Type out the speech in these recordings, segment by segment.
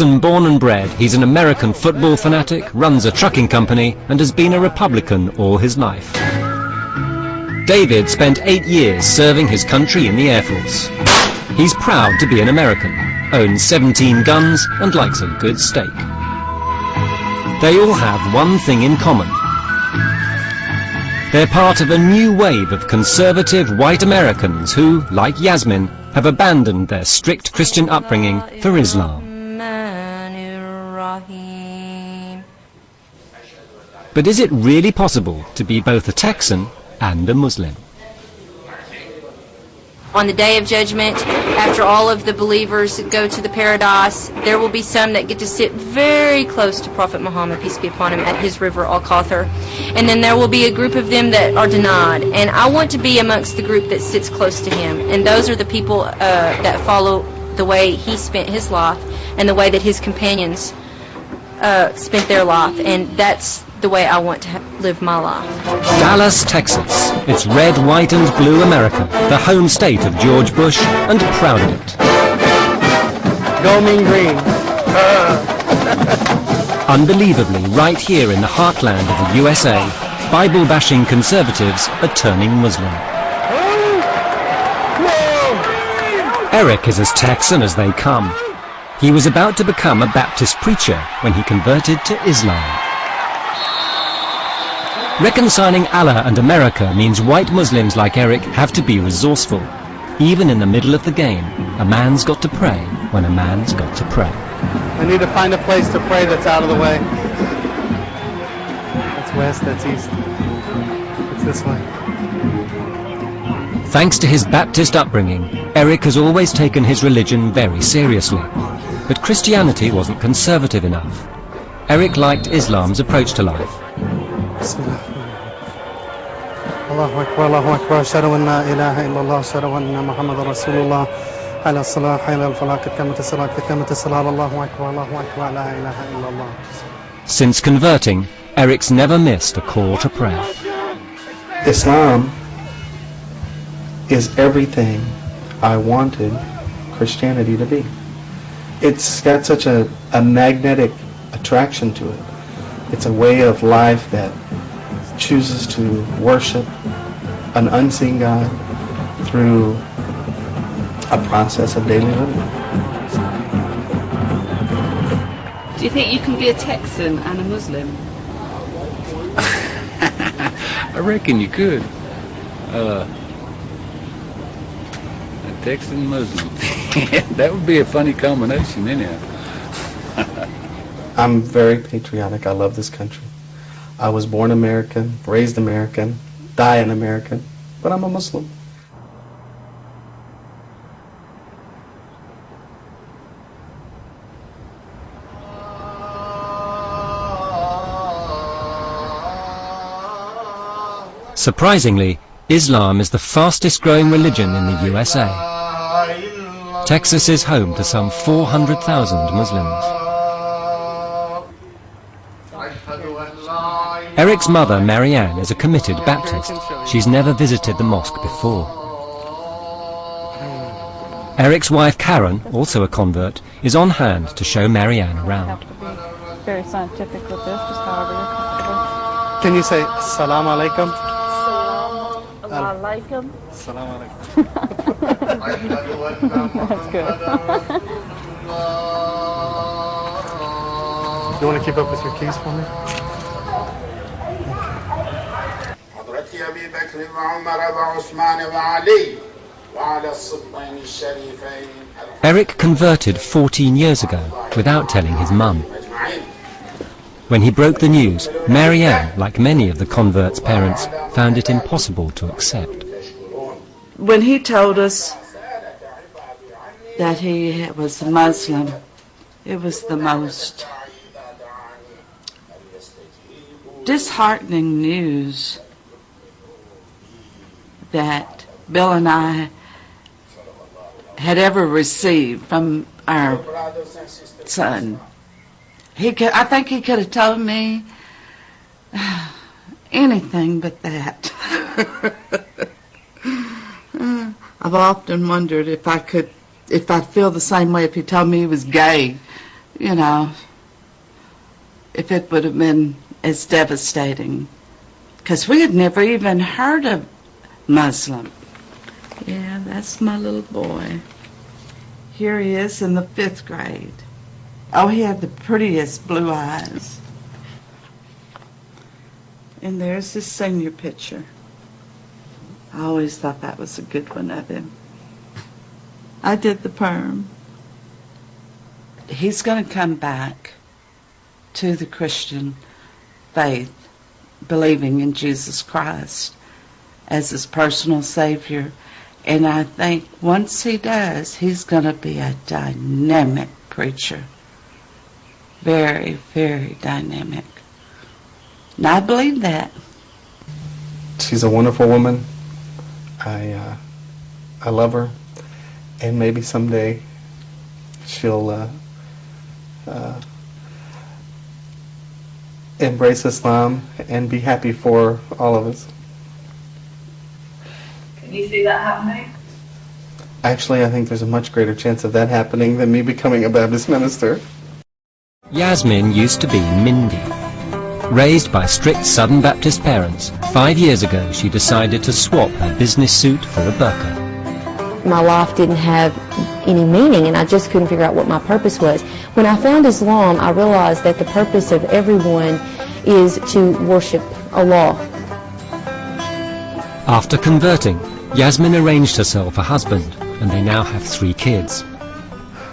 Texan born and bred, he's an American football fanatic, runs a trucking company, and has been a Republican all his life. David spent 8 years serving his country in the Air Force. He's proud to be an American, owns 17 guns, and likes a good steak. They all have one thing in common. They're part of a new wave of conservative white Americans who, like Yasmin, have abandoned their strict Christian upbringing for Islam. But is it really possible to be both a Texan and a Muslim? On the Day of Judgment, after all of the believers go to the paradise, there will be some that get to sit very close to Prophet Muhammad, peace be upon him, at his river Al-Kawthar. And then there will be a group of them that are denied. And I want to be amongst the group that sits close to him. And those are the people that follow the way he spent his life and the way that his companions spent their life. And that's the way I want to live my life. Dallas, Texas. It's red, white and blue America, the home state of George Bush, and proud of it. Go mean green. Unbelievably, right here in the heartland of the USA, Bible-bashing conservatives are turning Muslim. Eric is as Texan as they come. He was about to become a Baptist preacher when he converted to Islam. Reconciling Allah and America means white Muslims like Eric have to be resourceful. Even in the middle of the game, a man's got to pray when a man's got to pray. I need to find a place to pray that's out of the way. That's west, that's east. It's this way. Thanks to his Baptist upbringing, Eric has always taken his religion very seriously. But Christianity wasn't conservative enough. Eric liked Islam's approach to life. Allahu Akbar, Allahu Akbar, ashhadu an la ilaha illallah, ashhadu anna Muhammadan Rasulullah, ala salah, ala al-falah, qad qamat as-salah, Allahu Akbar, Allahu Akbar, la ilaha illallah. Since converting, Eric's never missed a call to prayer. Islam is everything I wanted Christianity to be. It's got such a magnetic attraction to it. It's a way of life that chooses to worship an unseen God through a process of daily living. Do you think you can be a Texan and a Muslim? I reckon you could. A Texan Muslim. That would be a funny combination, anyhow. I'm very patriotic. I love this country. I was born American, raised American, die an American, but I'm a Muslim. Surprisingly, Islam is the fastest growing religion in the USA. Texas is home to some 400,000 Muslims. Eric's mother, Marianne, is a committed Baptist. She's never visited the mosque before. Eric's wife, Karen, also a convert, is on hand to show Marianne around. Very scientific with this, just however you're comfortable. Can you say Salam Alaikum? Salam Alaikum. Salam Alaikum. That's good. You want to keep up with your keys for me? Eric converted 14 years ago without telling his mum. When he broke the news, Marianne, like many of the converts' parents, found it impossible to accept. When he told us that he was Muslim, it was the most disheartening news that Bill and I had ever received from our son. I think he could have told me anything but that. I've often wondered if I'd feel the same way if he told me he was gay. you know, if it would have been as devastating. Because we had never even heard of Muslim. Yeah, that's my little boy. Here he is in the 5th grade. Oh, he had the prettiest blue eyes. And there's his senior picture. I always thought that was a good one of him. I did the perm. He's going to come back to the Christian faith, believing in Jesus Christ as his personal Savior. And I think once he does, he's going to be a dynamic preacher. Very, very dynamic. And I believe that. She's a wonderful woman. I love her, and maybe someday she'll embrace Islam and be happy for all of us. Can you see that happening? Actually, I think there's a much greater chance of that happening than me becoming a Baptist minister. Yasmin used to be Mindy. Raised by strict Southern Baptist parents, 5 years ago she decided to swap her business suit for a burqa. My life didn't have any meaning, and I just couldn't figure out what my purpose was. When I found Islam, I realized that the purpose of everyone is to worship Allah. After converting, Yasmin arranged herself a husband, and they now have 3 kids.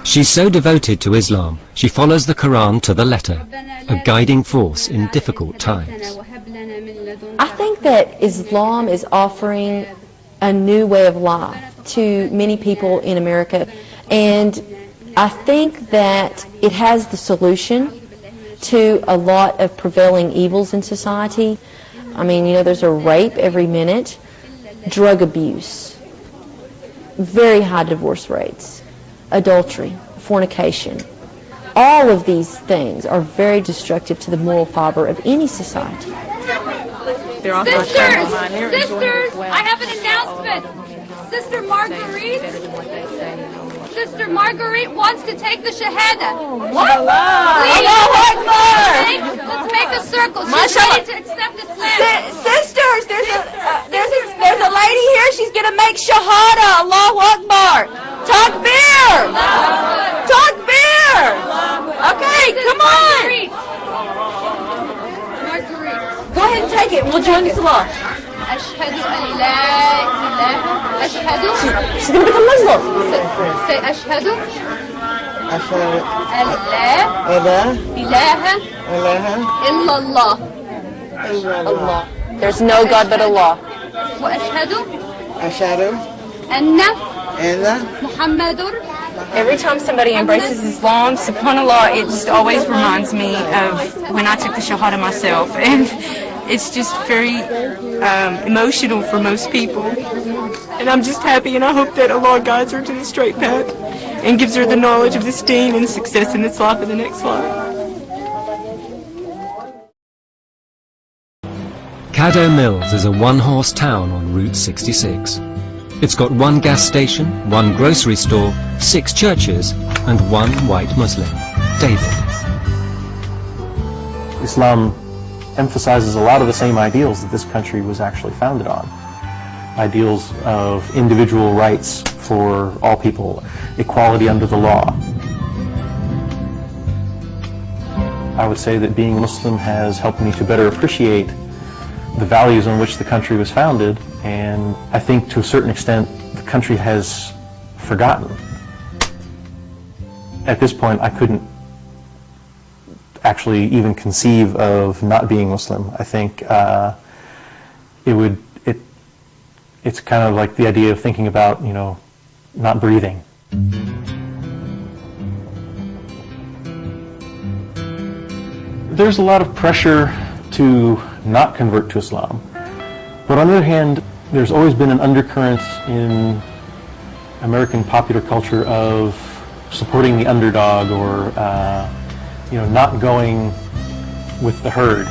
She's so devoted to Islam, she follows the Quran to the letter, a guiding force in difficult times. I think that Islam is offering a new way of life to many people in America, and I think that it has the solution to a lot of prevailing evils in society. I mean, you know, there's a rape every minute, drug abuse, very high divorce rates, adultery, fornication. All of these things are very destructive to the moral fiber of any society. Sisters, I have an announcement. Sister Marguerite wants to take the Shahada. What? Let's make a circle. She's ready to accept Islam. Sisters, there's a lady here. She's going to make Shahada. Allahu Akbar. Takbir. Takbir. Okay, come on. Go ahead and take it. We'll join the salah. أشهد أن لا إله أشهد. She's going to become Muslim. Say أشهد أشهد أن لا إله إلا الله. There's no God but Allah. وأشهد أشهد أن أن محمد. Every time somebody embraces Islam, subhanAllah, it just always reminds me of when I took the Shahada myself. And it's just very emotional for most people. And I'm just happy, and I hope that Allah guides her to the straight path and gives her the knowledge of this deen and success in this life and the next life. Caddo Mills is a one-horse town on Route 66. It's got 1 gas station, 1 grocery store, 6 churches, and 1 white Muslim, David. Islam emphasizes a lot of the same ideals that this country was actually founded on. Ideals of individual rights for all people, equality under the law. I would say that being Muslim has helped me to better appreciate the values on which the country was founded, and I think to a certain extent the country has forgotten. At this point I couldn't actually even conceive of not being Muslim. I think it's kind of like the idea of thinking about, you know, not breathing. There's a lot of pressure to not convert to Islam, but on the other hand, there's always been an undercurrent in American popular culture of supporting the underdog, or not going with the herd.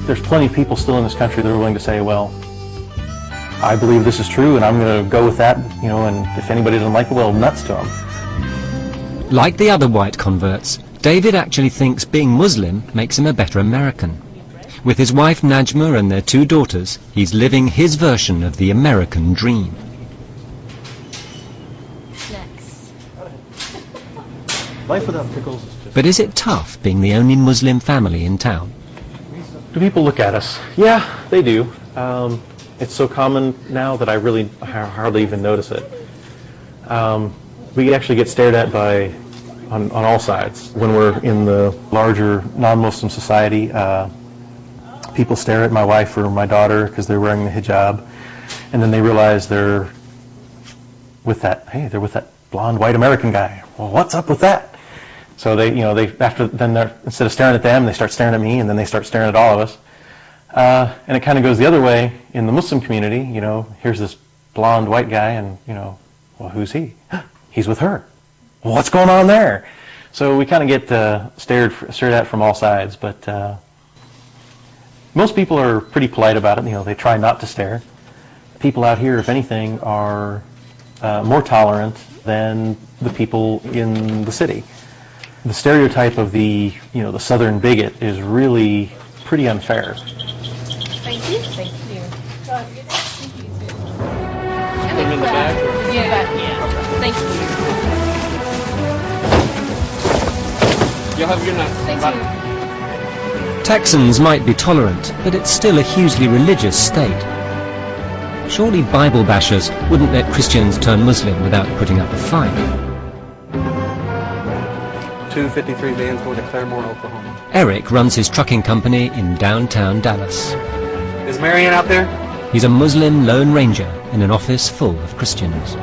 There's plenty of people still in this country that are willing to say, well, I believe this is true and I'm going to go with that, and if anybody doesn't like it, well, nuts to them. Like the other white converts, David actually thinks being Muslim makes him a better American. With his wife Najma and their 2 daughters, he's living his version of the American dream. Life without pickles. But is it tough being the only Muslim family in town? Do people look at us? Yeah, they do. It's so common now that I really hardly even notice it. We actually get stared at on all sides. When we're in the larger non-Muslim society, people stare at my wife or my daughter because they're wearing the hijab, and then they realize they're with that blonde white American guy. Well, what's up with that? So instead of staring at them, they start staring at me, and then they start staring at all of us. And it kind of goes the other way in the Muslim community. Here's this blonde white guy, and well, who's he? He's with her. Well, what's going on there? So we kind of get stared at from all sides. But most people are pretty polite about it. They try not to stare. People out here, if anything, are more tolerant than the people in the city. The stereotype of the southern bigot is really pretty unfair. Thank you. Thank you. In the back? Yeah. Thank you. You'll have your night. Thank you. Texans might be tolerant, but it's still a hugely religious state. Surely Bible bashers wouldn't let Christians turn Muslim without putting up a fight. 253 vans going to Claremore, Oklahoma. Eric runs his trucking company in downtown Dallas. Is Marianne out there? He's a Muslim Lone Ranger in an office full of Christians.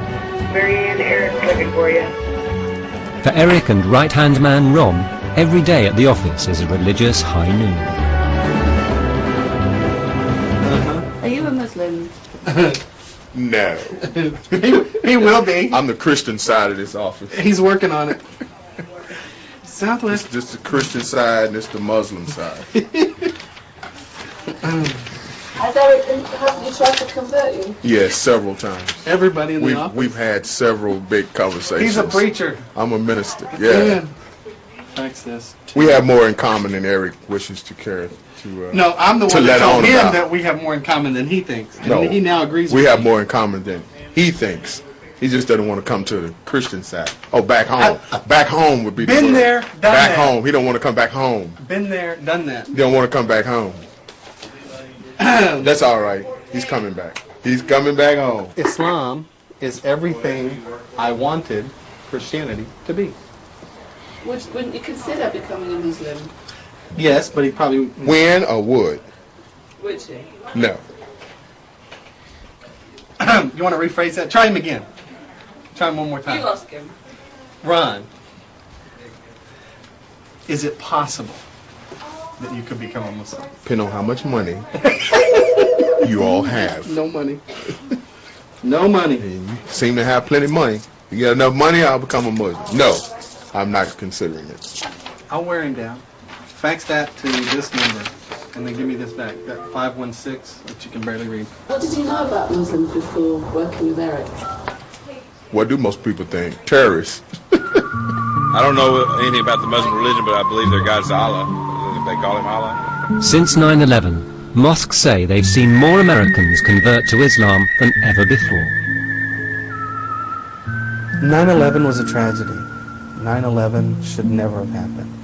Marianne, Eric's looking for you. For Eric and right-hand man Ron, every day at the office is a religious high noon. Are you a Muslim? No. He will be. I'm the Christian side of this office. He's working on it. Southwest. It's just the Christian side and it's the Muslim side. Has Eric have you tried to convert you? Yes, several times. Everybody in the office. We've had several big conversations. He's a preacher. I'm a minister. Yeah. Thanks, this. We have more in common than Eric wishes to care to. No, I'm the one that that told him about. that we have more in common than he thinks. And No, he now agrees with we me. have more in common than he thinks. He just doesn't want to come to the Christian side. Oh, back home. Back home would be the Been word. there, done back that. home. He don't want to come back home. Been there, done that. He don't want to come back home. That's all right. He's coming back. He's coming back home. Islam is everything I wanted Christianity to be. Wouldn't you consider becoming a Muslim? Yes, but he probably... When or would? Would you? No. You want to rephrase that? Try him again. Try him one more time. You ask him. Ron, is it possible that you could become a Muslim? Depending on how much money you all have. No money. No money. And you seem to have plenty of money. You get enough money, I'll become a Muslim. No, I'm not considering it. I'll wear him down. Fax that to this number, and then give me this back, that 516 that you can barely read. What did you know about Muslims before working with Eric? What do most people think? Terrorists. I don't know anything about the Muslim religion, but I believe their God's Allah. They call him Allah. Since 9/11, mosques say they've seen more Americans convert to Islam than ever before. 9/11 was a tragedy. 9/11 should never have happened.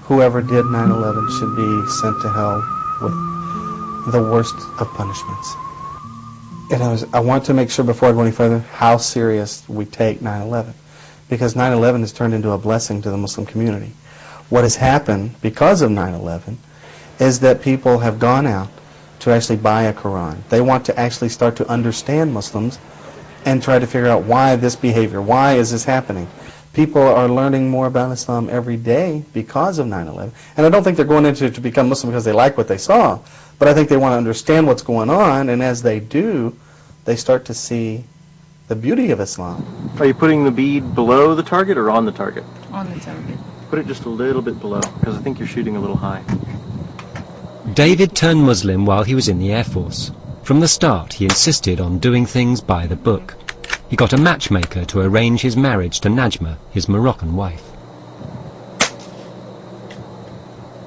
Whoever did 9/11 should be sent to hell with the worst of punishments. And I want to make sure before I go any further how serious we take 9/11, because 9/11 has turned into a blessing to the Muslim community. What has happened because of 9/11 is that people have gone out to actually buy a Quran. They want to actually start to understand Muslims and try to figure out why this behavior, why is this happening. People are learning more about Islam every day because of 9/11. And I don't think they're going into it to become Muslim because they like what they saw, but I think they want to understand what's going on, and as they do, they start to see the beauty of Islam. Are you putting the bead below the target or on the target? On the target. Put it just a little bit below, because I think you're shooting a little high. David turned Muslim while he was in the Air Force. From the start, he insisted on doing things by the book. he got a matchmaker to arrange his marriage to Najma, his Moroccan wife.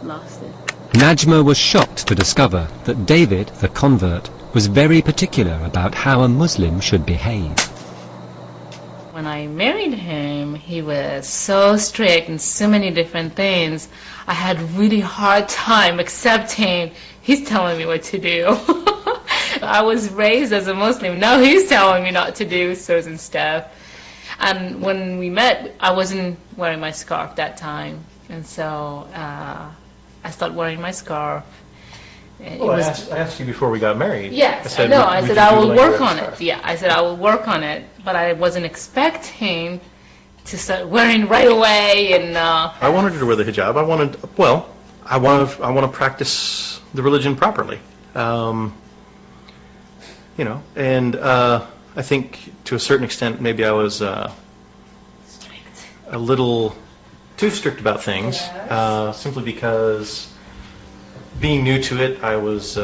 Lost it. Najma was shocked to discover that David, the convert, was very particular about how a Muslim should behave. When I married him, he was so strict in so many different things. I had really hard time accepting he's telling me what to do. I was raised as a Muslim. Now he's telling me not to do certain stuff. And when we met, I wasn't wearing my scarf that time. And so I started wearing my scarf. Well, I asked you before we got married. Yes, I know. I said I will work on it. Yeah, I said I will work on it, but I wasn't expecting to start wearing right away. And I wanted her to wear the hijab. I want to practice the religion properly. And I think to a certain extent maybe I was a little too strict about things, simply because being new to it, I was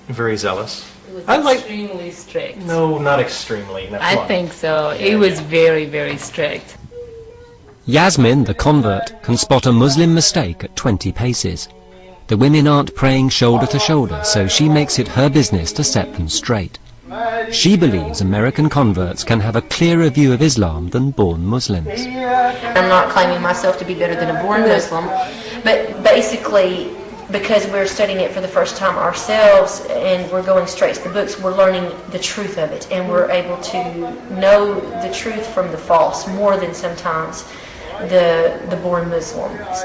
very zealous. It was extremely strict. No, not extremely. No, I think so. It was very, very strict. Yasmin, the convert, can spot a Muslim mistake at 20 paces. The women aren't praying shoulder to shoulder, so she makes it her business to set them straight. She believes American converts can have a clearer view of Islam than born Muslims. I'm not claiming myself to be better than a born Muslim, but basically, because we're studying it for the first time ourselves and we're going straight to the books, we're learning the truth of it, and we're able to know the truth from the false more than sometimes the born Muslims.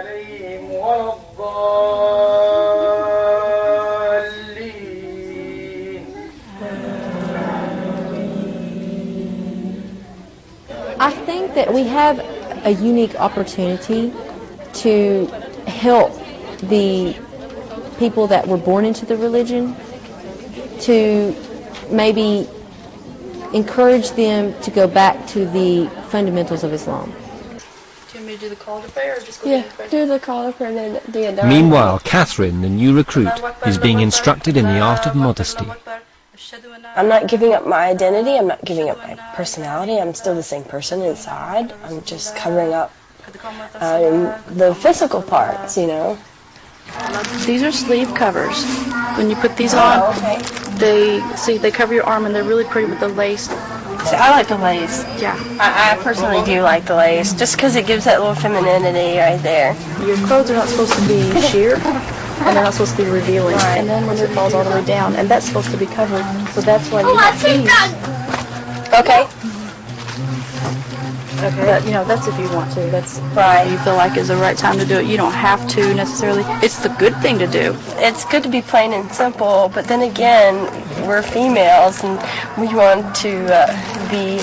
I think that we have a unique opportunity to help the people that were born into the religion, to maybe encourage them to go back to the fundamentals of Islam. Do you want me to do the call to prayer or just go ahead and pray? Do the call to prayer and then do it. Meanwhile, Catherine, the new recruit, is being instructed in the art of modesty. I'm not giving up my identity, I'm not giving up my personality, I'm still the same person inside. I'm just covering up the physical parts, you know. These are sleeve covers. When you put these on, they cover your arm and they're really pretty with the lace. See, I like the lace. Yeah. I personally do like the lace, just because it gives that little femininity right there. Your clothes are not supposed to be sheer, and they're not supposed to be revealing. Right. And then when it falls all the way down, and that's supposed to be covered, so that's why you have these. Okay. But, you know, that's if you want to. That's right. You feel like is the right time to do it. You don't have to necessarily. It's the good thing to do. It's good to be plain and simple, but then again, we're females and we want to be,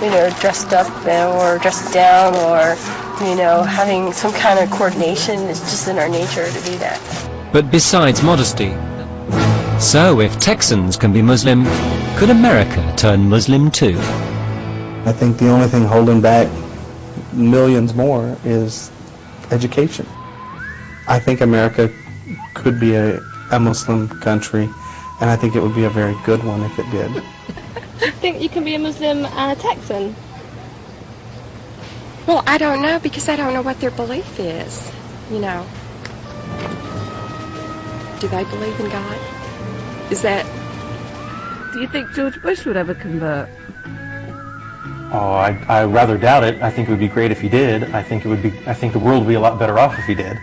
you know, dressed up or dressed down or, you know, having some kind of coordination. It's just in our nature to do that. But besides modesty, so if Texans can be Muslim, could America turn Muslim too? I think the only thing holding back millions more is education. I think America could be a Muslim country, and I think it would be a very good one if it did. Do you think you can be a Muslim and a Texan? Well, I don't know, because I don't know what their belief is, you know. Do they believe in God? Is that... Do you think George Bush would ever convert? Oh, I rather doubt it. I think it would be great if he did. I think the world would be a lot better off if he did.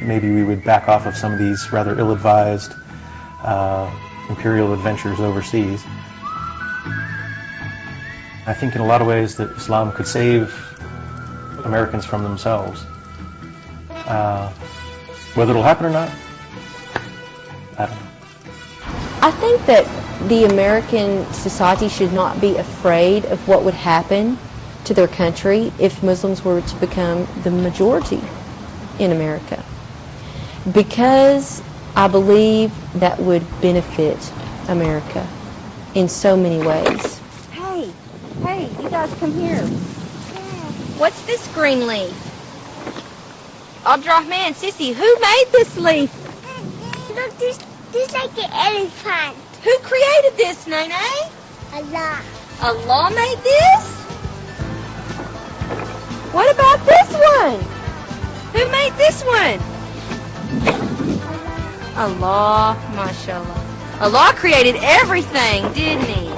Maybe we would back off of some of these rather ill-advised imperial adventures overseas. I think in a lot of ways that Islam could save Americans from themselves. Whether it'll happen or not, I don't know. I think that the American society should not be afraid of what would happen to their country if Muslims were to become the majority in America, because I believe that would benefit America in so many ways. Hey, you guys come here. What's this green leaf? Abdurrahman, Sissy, who made this leaf? Look, this like an elephant. Who created this, Nene? Allah. Allah made this? What about this one? Who made this one? Allah, mashallah. Allah created everything, didn't he?